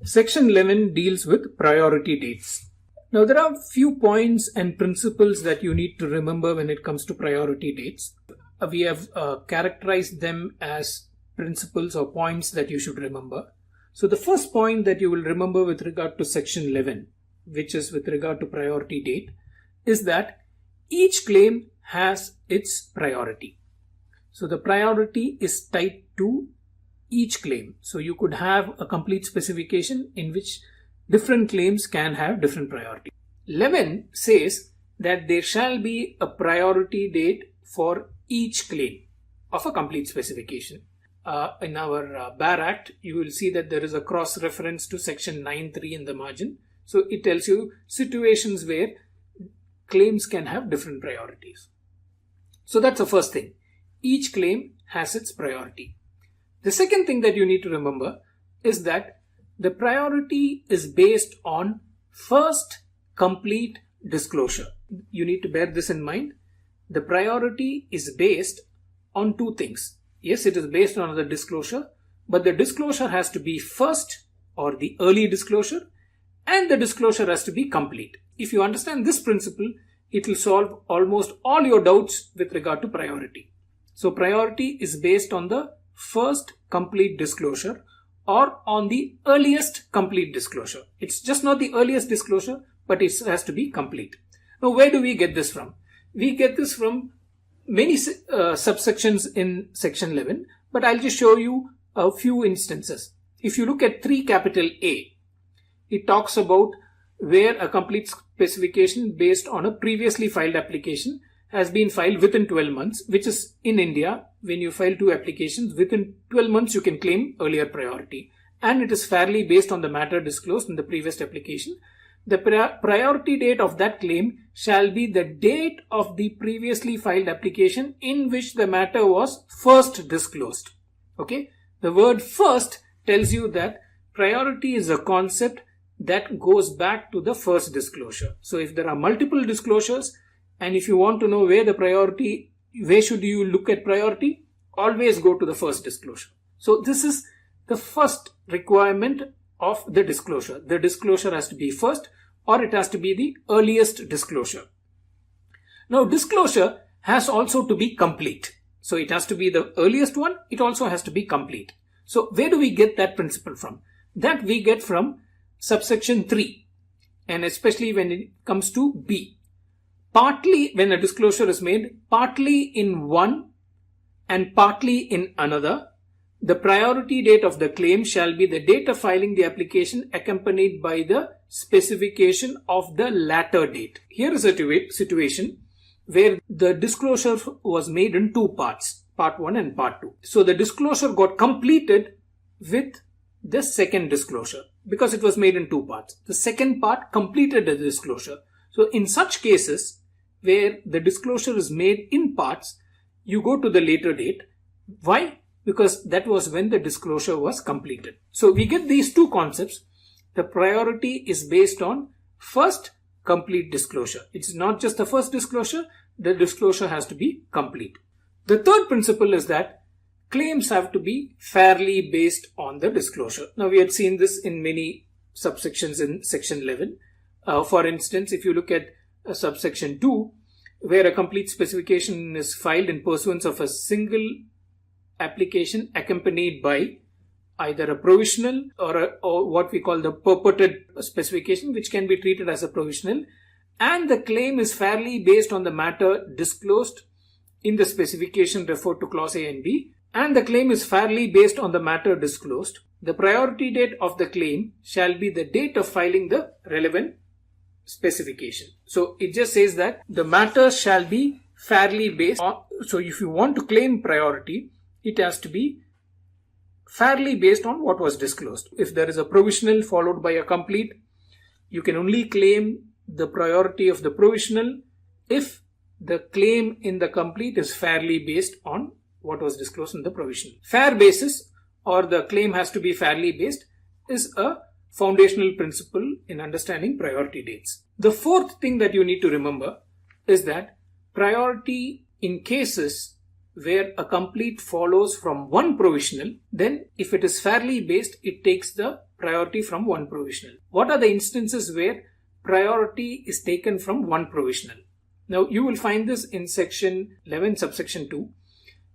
Section 11 deals with priority dates. Now there are few points and principles that you need to remember when it comes to priority dates. We have characterized them as principles or points that you should remember. So the first point that you will remember with regard to section 11, which is with regard to priority date, is that each claim has its priority. So the priority is tied to each claim. So you could have a complete specification in which different claims can have different priority. 11 says that there shall be a priority date for each claim of a complete specification. In our BAR Act, you will see that there is a cross reference to section 9.3 in the margin. So it tells you situations where claims can have different priorities. So that's the first thing. Each claim has its priority. The second thing that you need to remember is that the priority is based on first complete disclosure. You need to bear this in mind. The priority is based on two things. Yes, it is based on the disclosure, but the disclosure has to be first or the early disclosure, and the disclosure has to be complete. If you understand this principle, it will solve almost all your doubts with regard to priority. So priority is based on the first complete disclosure or on the earliest complete disclosure. It's just not the earliest disclosure, but it has to be complete. Now, where do we get this from? We get this from many subsections in section 11, but I'll just show you a few instances. If you look at 3 capital A, it talks about where a complete specification based on a previously filed application has been filed within 12 months, which is in India, when you file 2 applications, within 12 months you can claim earlier priority. And it is fairly based on the matter disclosed in the previous application. The priority date of that claim shall be the date of the previously filed application in which the matter was first disclosed. Okay? The word first tells you that priority is a concept that goes back to the first disclosure. So if there are multiple disclosures, and if you want to know where should you look at priority? Always go to the first disclosure. So this is the first requirement of the disclosure. The disclosure has to be first, or it has to be the earliest disclosure. Now disclosure has also to be complete. So it has to be the earliest one. It also has to be complete. So where do we get that principle from? That we get from subsection 3, and especially when it comes to B. Partly when a disclosure is made, partly in one and partly in another, the priority date of the claim shall be the date of filing the application accompanied by the specification of the latter date. Here is a situation where the disclosure was made in 2 parts, part 1 and part 2. So the disclosure got completed with the second disclosure because it was made in 2 parts. The second part completed the disclosure. So in such cases where the disclosure is made in parts, you go to the later date. Why? Because that was when the disclosure was completed. So we get these 2 concepts. The priority is based on first complete disclosure. It's not just the first disclosure, the disclosure has to be complete. The third principle is that claims have to be fairly based on the disclosure. Now we had seen this in many subsections in section 11. For instance, if you look at subsection 2, where a complete specification is filed in pursuance of a single application accompanied by either a provisional or what we call the purported specification, which can be treated as a provisional, and the claim is fairly based on the matter disclosed in the specification referred to clause A and B, and the claim is fairly based on the matter disclosed, the priority date of the claim shall be the date of filing the relevant specification. So it just says that the matter shall be fairly based on, so if you want to claim priority, it has to be fairly based on what was disclosed. If there is a provisional followed by a complete, you can only claim the priority of the provisional if the claim in the complete is fairly based on what was disclosed in the provisional. Fair basis, or the claim has to be fairly based, is a foundational principle in understanding priority dates. The fourth thing that you need to remember is that priority in cases where a complete follows from one provisional, then if it is fairly based, it takes the priority from one provisional. What are the instances where priority is taken from one provisional? Now you will find this in section 11 subsection 2,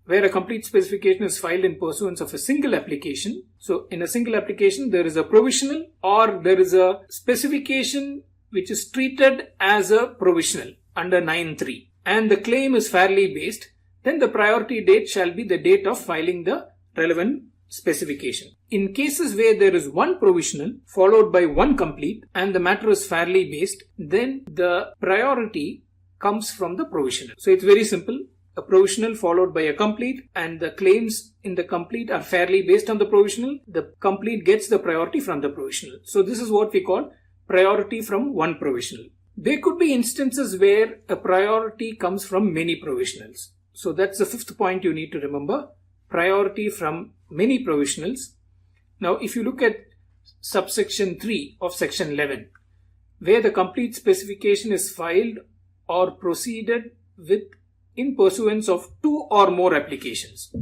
where a complete specification is filed in pursuance of a single application. So in a single application, there is a provisional or there is a specification which is treated as a provisional under 9.3, and the claim is fairly based, then the priority date shall be the date of filing the relevant specification. In cases where there is one provisional followed by one complete and the matter is fairly based, then the priority comes from the provisional. So it's very simple. A provisional followed by a complete, and the claims in the complete are fairly based on the provisional. The complete gets the priority from the provisional. So this is what we call priority from one provisional. There could be instances where a priority comes from many provisionals. So that's the fifth point you need to remember. Priority from many provisionals. Now if you look at subsection 3 of section 11, where the complete specification is filed or proceeded with in pursuance of two or more applications.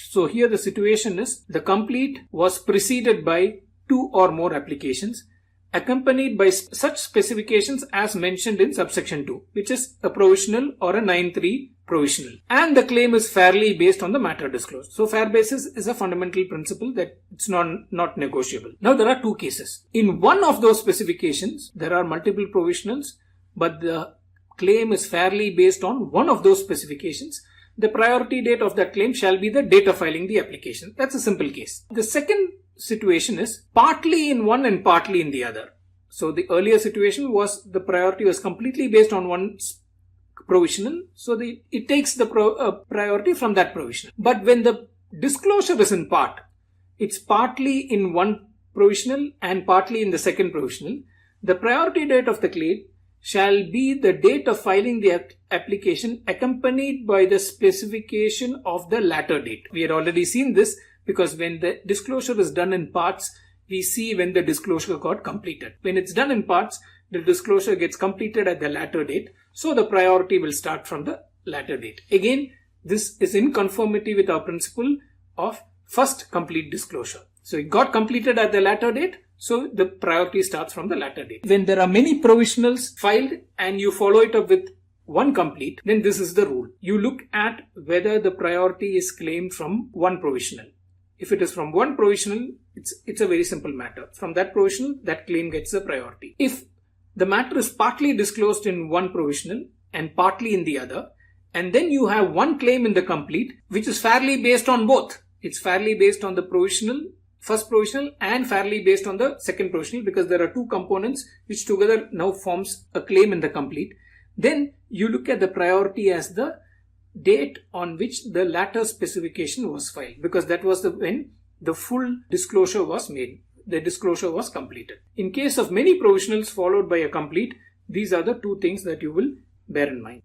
So here the situation is the complete was preceded by two or more applications accompanied by such specifications as mentioned in subsection 2, which is a provisional or a 9.3 provisional, and the claim is fairly based on the matter disclosed. So fair basis is a fundamental principle that it's not negotiable. Now there are two cases. In one of those specifications, there are multiple provisionals, but the claim is fairly based on one of those specifications. The priority date of that claim shall be the date of filing the application. That's a simple case. The second situation is partly in one and partly in the other. So the earlier situation was the priority was completely based on one provisional. So it takes the priority from that provisional. But when the disclosure is in part, it's partly in one provisional and partly in the second provisional. The priority date of the claim shall be the date of filing the application accompanied by the specification of the latter date. We had already seen this because when the disclosure is done in parts, we see when the disclosure got completed. When it's done in parts, the disclosure gets completed at the latter date. So the priority will start from the latter date. Again, this is in conformity with our principle of first complete disclosure. So it got completed at the latter date. So the priority starts from the latter date. When there are many provisionals filed and you follow it up with one complete, then this is the rule. You look at whether the priority is claimed from one provisional. If it is from one provisional, it's a very simple matter. From that provisional, that claim gets the priority. If the matter is partly disclosed in one provisional and partly in the other, and then you have one claim in the complete, which is fairly based on both. It's fairly based on the provisional, first provisional, and fairly based on the second provisional, because there are two components which together now forms a claim in the complete. Then you look at the priority as the date on which the latter specification was filed, because that was when the full disclosure was made. The disclosure was completed. In case of many provisionals followed by a complete, these are the two things that you will bear in mind.